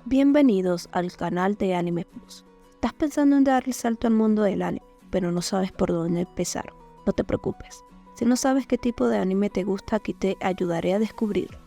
Bienvenidos al canal de Anime Plus. ¿Estás pensando en dar el salto al mundo del anime, pero no sabes por dónde empezar? No te preocupes. Si no sabes qué tipo de anime te gusta, aquí te ayudaré a descubrirlo.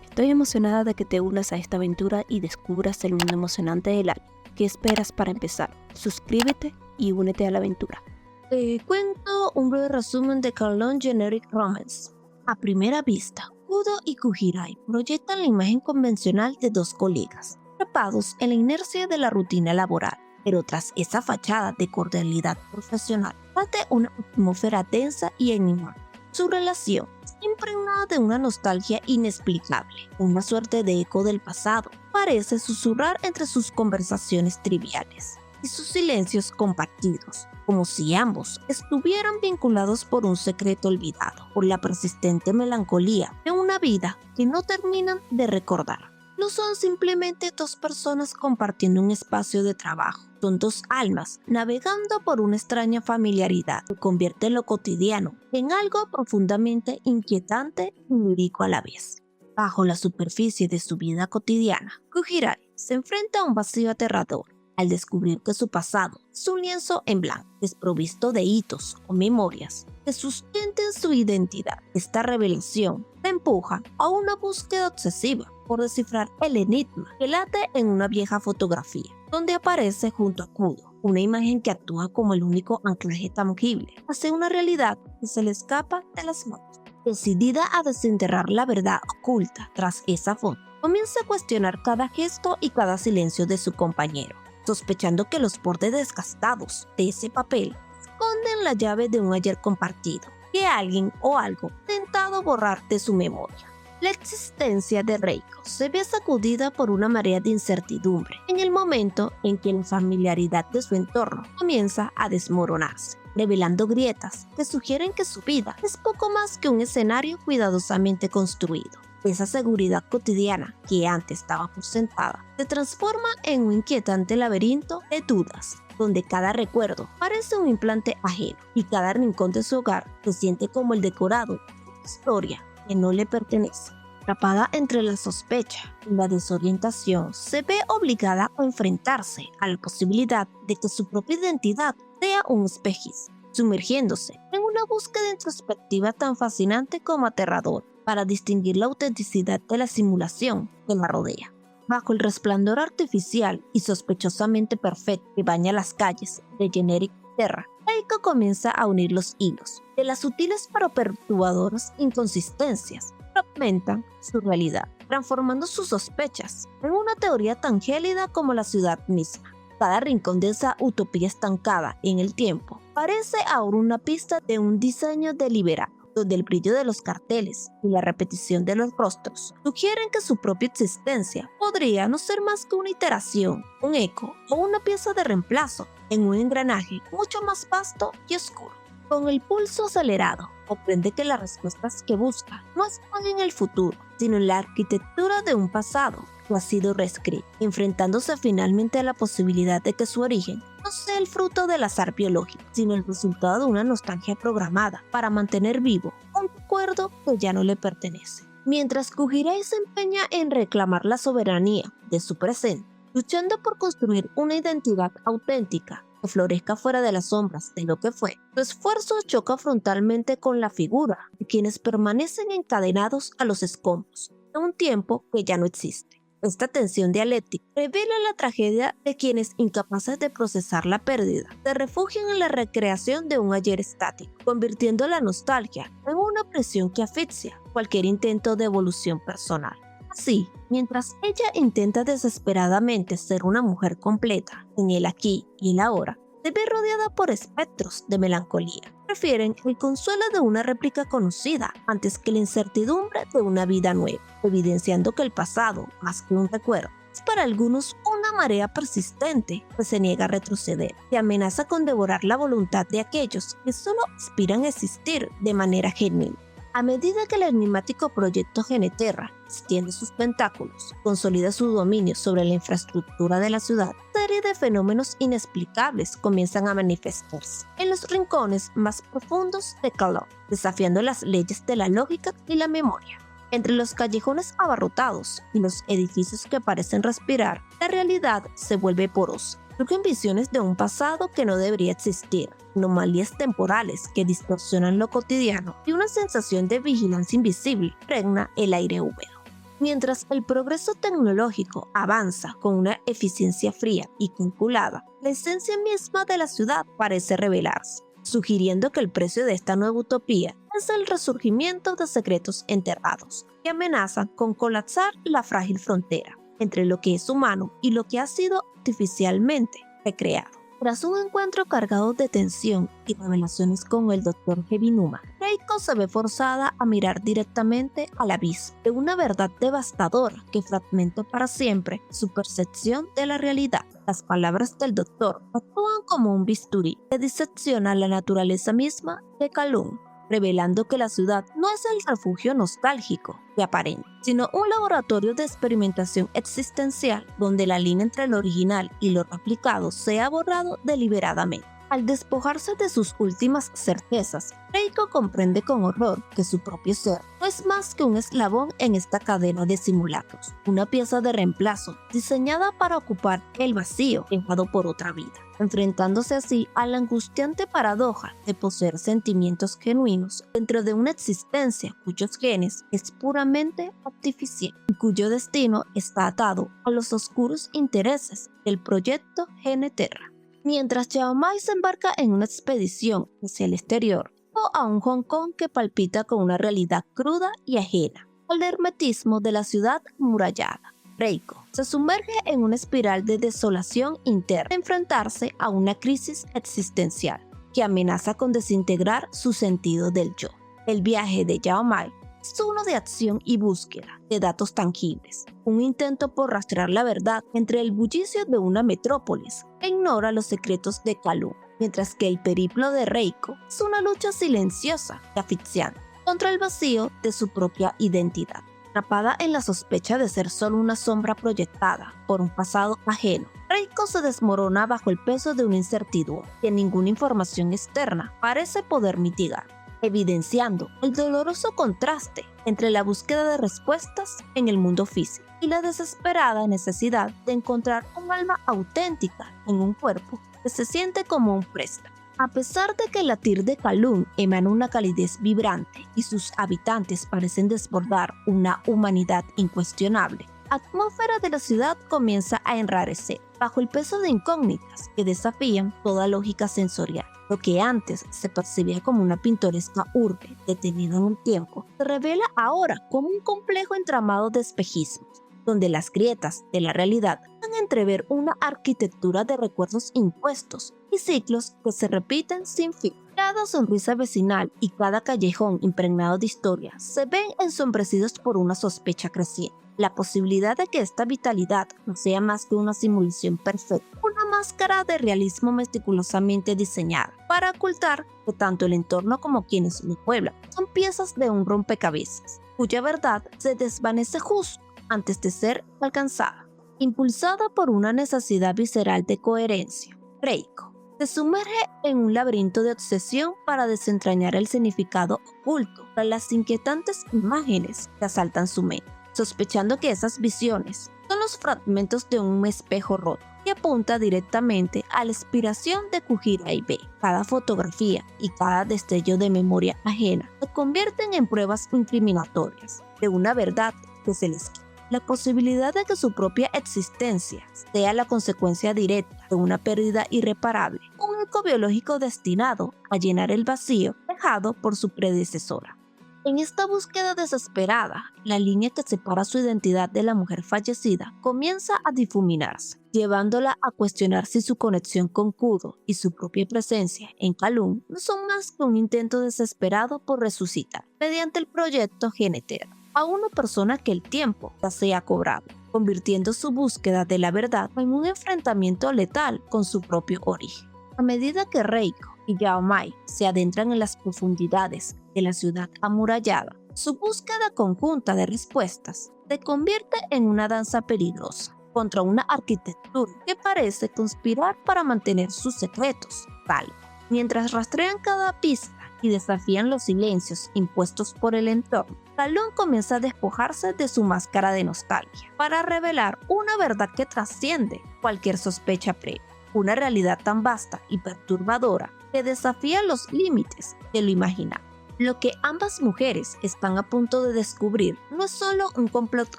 Estoy emocionada de que te unas a esta aventura y descubras el mundo emocionante del anime. ¿Qué esperas para empezar? Suscríbete y únete a la aventura. Te cuento un breve resumen de Carlone Generic Romance. A primera vista, Kudo y Kujirai proyectan la imagen convencional de dos colegas, atrapados en la inercia de la rutina laboral, pero tras esa fachada de cordialidad profesional, late una atmósfera densa y enigmática. Su relación está impregnada de una nostalgia inexplicable, una suerte de eco del pasado, parece susurrar entre sus conversaciones triviales y sus silencios compartidos, como si ambos estuvieran vinculados por un secreto olvidado, por la persistente melancolía de una vida que no terminan de recordar. No son simplemente dos personas compartiendo un espacio de trabajo, son dos almas navegando por una extraña familiaridad que convierte lo cotidiano en algo profundamente inquietante y lírico a la vez. Bajo la superficie de su vida cotidiana, Kujirai se enfrenta a un vacío aterrador al descubrir que su pasado es un lienzo en blanco, desprovisto de hitos o memorias que sustenten su identidad. Esta revelación le empuja a una búsqueda obsesiva por descifrar el enigma que late en una vieja fotografía, donde aparece junto a Kudo una imagen que actúa como el único anclaje tangible hacia una realidad que se le escapa de las manos. Decidida a desenterrar la verdad oculta tras esa foto, comienza a cuestionar cada gesto y cada silencio de su compañero, sospechando que los bordes desgastados de ese papel esconden la llave de un ayer compartido, que alguien o algo ha intentado borrar de su memoria. La existencia de Reiko se ve sacudida por una marea de incertidumbre en el momento en que la familiaridad de su entorno comienza a desmoronarse, revelando grietas que sugieren que su vida es poco más que un escenario cuidadosamente construido. Esa seguridad cotidiana que antes estaba por sentada se transforma en un inquietante laberinto de dudas, donde cada recuerdo parece un implante ajeno y cada rincón de su hogar se siente como el decorado de una historia que no le pertenece. Atrapada entre la sospecha y la desorientación, se ve obligada a enfrentarse a la posibilidad de que su propia identidad sea un espejismo, sumergiéndose en una búsqueda introspectiva tan fascinante como aterradora para distinguir la autenticidad de la simulación que la rodea. Bajo el resplandor artificial y sospechosamente perfecto que baña las calles de Generic Terra, Reiko comienza a unir los hilos de las sutiles pero perturbadoras inconsistencias que fragmentan su realidad, transformando sus sospechas en una teoría tan gélida como la ciudad misma. Cada rincón de esa utopía estancada en el tiempo parece ahora una pista de un diseño deliberado, donde el brillo de los carteles y la repetición de los rostros sugieren que su propia existencia podría no ser más que una iteración, un eco o una pieza de reemplazo en un engranaje mucho más vasto y oscuro. Con el pulso acelerado, comprende que las respuestas que busca no están en el futuro, sino en la arquitectura de un pasado que ha sido reescrito, enfrentándose finalmente a la posibilidad de que su origen no sea el fruto del azar biológico, sino el resultado de una nostalgia programada para mantener vivo un recuerdo que ya no le pertenece. Mientras Kujirai se empeña en reclamar la soberanía de su presente, luchando por construir una identidad auténtica que florezca fuera de las sombras de lo que fue, su esfuerzo choca frontalmente con la figura de quienes permanecen encadenados a los escombros de un tiempo que ya no existe. Esta tensión dialéctica revela la tragedia de quienes, incapaces de procesar la pérdida, se refugian en la recreación de un ayer estático, convirtiendo la nostalgia en una presión que asfixia cualquier intento de evolución personal. Así, mientras ella intenta desesperadamente ser una mujer completa en el aquí y el ahora, se ve rodeada por espectros de melancolía. Prefieren el consuelo de una réplica conocida antes que la incertidumbre de una vida nueva, evidenciando que el pasado, más que un recuerdo, es para algunos una marea persistente que se niega a retroceder, que amenaza con devorar la voluntad de aquellos que solo aspiran a existir de manera genuina. A medida que el enigmático proyecto Geneterra extiende sus tentáculos, consolida su dominio sobre la infraestructura de la ciudad, una serie de fenómenos inexplicables comienzan a manifestarse en los rincones más profundos de Carlone, desafiando las leyes de la lógica y la memoria. Entre los callejones abarrotados y los edificios que parecen respirar, la realidad se vuelve porosa. Surgen visiones de un pasado que no debería existir, anomalías temporales que distorsionan lo cotidiano y una sensación de vigilancia invisible regna el aire húmedo. Mientras el progreso tecnológico avanza con una eficiencia fría y calculada, la esencia misma de la ciudad parece revelarse, sugiriendo que el precio de esta nueva utopía es el resurgimiento de secretos enterrados, que amenazan con colapsar la frágil frontera entre lo que es humano y lo que ha sido artificialmente recreado. Tras un encuentro cargado de tensión y revelaciones con el Dr. Heavy Numa, Reiko se ve forzada a mirar directamente al abismo de una verdad devastadora que fragmenta para siempre su percepción de la realidad. Las palabras del doctor actúan como un bisturí que disecciona la naturaleza misma de K'un-Lun, revelando que la ciudad no es el refugio nostálgico que aparenta, sino un laboratorio de experimentación existencial donde la línea entre lo original y lo replicado se ha borrado deliberadamente. Al despojarse de sus últimas certezas, Reiko comprende con horror que su propio ser no es más que un eslabón en esta cadena de simulacros, una pieza de reemplazo diseñada para ocupar el vacío dejado por otra vida, enfrentándose así a la angustiante paradoja de poseer sentimientos genuinos dentro de una existencia cuyos genes es puramente artificial y cuyo destino está atado a los oscuros intereses del proyecto Geneterra. Mientras Yao Mai se embarca en una expedición hacia el exterior, o a un Hong Kong que palpita con una realidad cruda y ajena al hermetismo de la ciudad amurallada, Reiko se sumerge en una espiral de desolación interna, de enfrentarse a una crisis existencial que amenaza con desintegrar su sentido del yo. El viaje de Yao Mai es uno de acción y búsqueda de datos tangibles, un intento por rastrear la verdad entre el bullicio de una metrópolis que ignora los secretos de K'un-Lun, mientras que el periplo de Reiko es una lucha silenciosa y asfixiante contra el vacío de su propia identidad. Atrapada en la sospecha de ser solo una sombra proyectada por un pasado ajeno, Reiko se desmorona bajo el peso de una incertidumbre que ninguna información externa parece poder mitigar, evidenciando el doloroso contraste entre la búsqueda de respuestas en el mundo físico y la desesperada necesidad de encontrar un alma auténtica en un cuerpo que se siente como un préstamo. A pesar de que el latir de K'un-Lun emana una calidez vibrante y sus habitantes parecen desbordar una humanidad incuestionable, la atmósfera de la ciudad comienza a enrarecer bajo el peso de incógnitas que desafían toda lógica sensorial. Lo que antes se percibía como una pintoresca urbe detenida en el tiempo, se revela ahora como un complejo entramado de espejismos, donde las grietas de la realidad dan a entrever una arquitectura de recuerdos impuestos y ciclos que se repiten sin fin. Cada sonrisa vecinal y cada callejón impregnado de historia se ven ensombrecidos por una sospecha creciente. La posibilidad de que esta vitalidad no sea más que una simulación perfecta, una máscara de realismo meticulosamente diseñada para ocultar que tanto el entorno como quienes lo pueblan son piezas de un rompecabezas, cuya verdad se desvanece justo antes de ser alcanzada. Impulsada por una necesidad visceral de coherencia, Reiko se sumerge en un laberinto de obsesión para desentrañar el significado oculto de las inquietantes imágenes que asaltan su mente, sospechando que esas visiones son los fragmentos de un espejo roto que apunta directamente a la inspiración de Kujirai B. Cada fotografía y cada destello de memoria ajena se convierten en pruebas incriminatorias de una verdad que se les quita. La posibilidad de que su propia existencia sea la consecuencia directa de una pérdida irreparable, un eco biológico destinado a llenar el vacío dejado por su predecesora. En esta búsqueda desesperada, la línea que separa su identidad de la mujer fallecida comienza a difuminarse, llevándola a cuestionar si su conexión con Kudo y su propia presencia en K'un-Lun no son más que un intento desesperado por resucitar, mediante el proyecto Geneterra, a una persona que el tiempo ya se ha cobrado, convirtiendo su búsqueda de la verdad en un enfrentamiento letal con su propio origen. A medida que Reiko y Yao Mai se adentran en las profundidades de la ciudad amurallada, su búsqueda conjunta de respuestas se convierte en una danza peligrosa contra una arquitectura que parece conspirar para mantener sus secretos salvos. Mientras rastrean cada pista y desafían los silencios impuestos por el entorno, Calum comienza a despojarse de su máscara de nostalgia para revelar una verdad que trasciende cualquier sospecha previa, una realidad tan vasta y perturbadora que desafía los límites de lo imaginable. Lo que ambas mujeres están a punto de descubrir no es solo un complot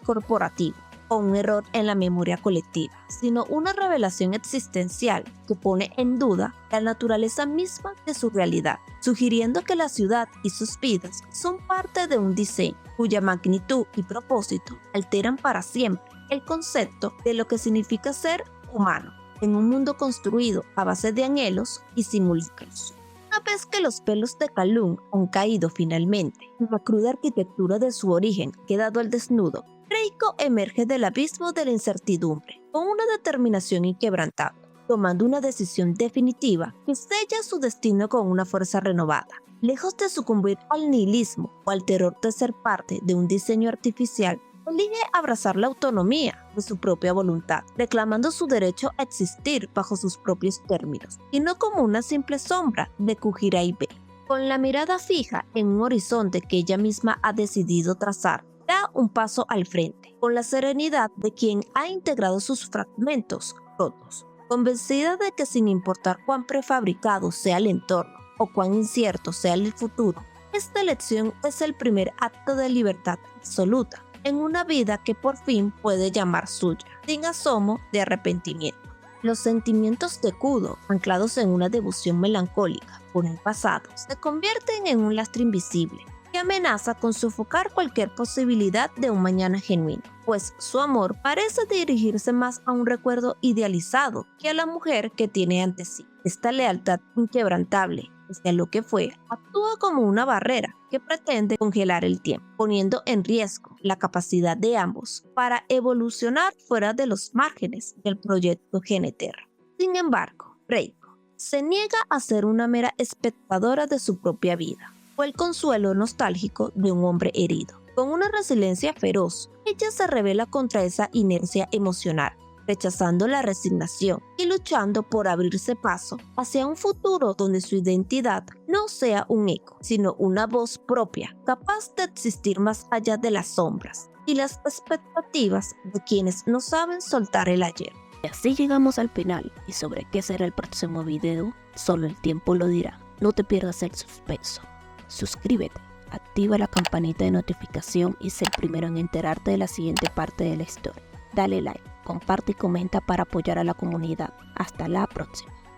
corporativo o un error en la memoria colectiva, sino una revelación existencial que pone en duda la naturaleza misma de su realidad, sugiriendo que la ciudad y sus vidas son parte de un diseño cuya magnitud y propósito alteran para siempre el concepto de lo que significa ser humano en un mundo construido a base de anhelos y simulacros. Una vez que los pelos de Calum han caído finalmente y la cruda arquitectura de su origen ha quedado al desnudo, Reiko emerge del abismo de la incertidumbre con una determinación inquebrantable, tomando una decisión definitiva que sella su destino con una fuerza renovada. Lejos de sucumbir al nihilismo o al terror de ser parte de un diseño artificial, elige abrazar la autonomía de su propia voluntad, reclamando su derecho a existir bajo sus propios términos, y no como una simple sombra de Kujirai B. Con la mirada fija en un horizonte que ella misma ha decidido trazar, da un paso al frente, con la serenidad de quien ha integrado sus fragmentos rotos, convencida de que sin importar cuán prefabricado sea el entorno o cuán incierto sea el futuro, esta elección es el primer acto de libertad absoluta en una vida que por fin puede llamar suya, sin asomo de arrepentimiento. Los sentimientos de Kudo, anclados en una devoción melancólica por el pasado, se convierten en un lastre invisible que amenaza con sofocar cualquier posibilidad de un mañana genuino, pues su amor parece dirigirse más a un recuerdo idealizado que a la mujer que tiene ante sí. Esta lealtad inquebrantable hacia lo que fue actúa como una barrera que pretende congelar el tiempo, poniendo en riesgo la capacidad de ambos para evolucionar fuera de los márgenes del proyecto Geneterra. Sin embargo, Reiko se niega a ser una mera espectadora de su propia vida o el consuelo nostálgico de un hombre herido. Con una resiliencia feroz, ella se revela contra esa inercia emocional, rechazando la resignación y luchando por abrirse paso hacia un futuro donde su identidad no sea un eco, sino una voz propia, capaz de existir más allá de las sombras y las expectativas de quienes no saben soltar el ayer. Y así llegamos al final, y sobre qué será el próximo video, solo el tiempo lo dirá. No te pierdas el suspenso. Suscríbete, activa la campanita de notificación y sé el primero en enterarte de la siguiente parte de la historia. Dale like, comparte y comenta para apoyar a la comunidad. Hasta la próxima.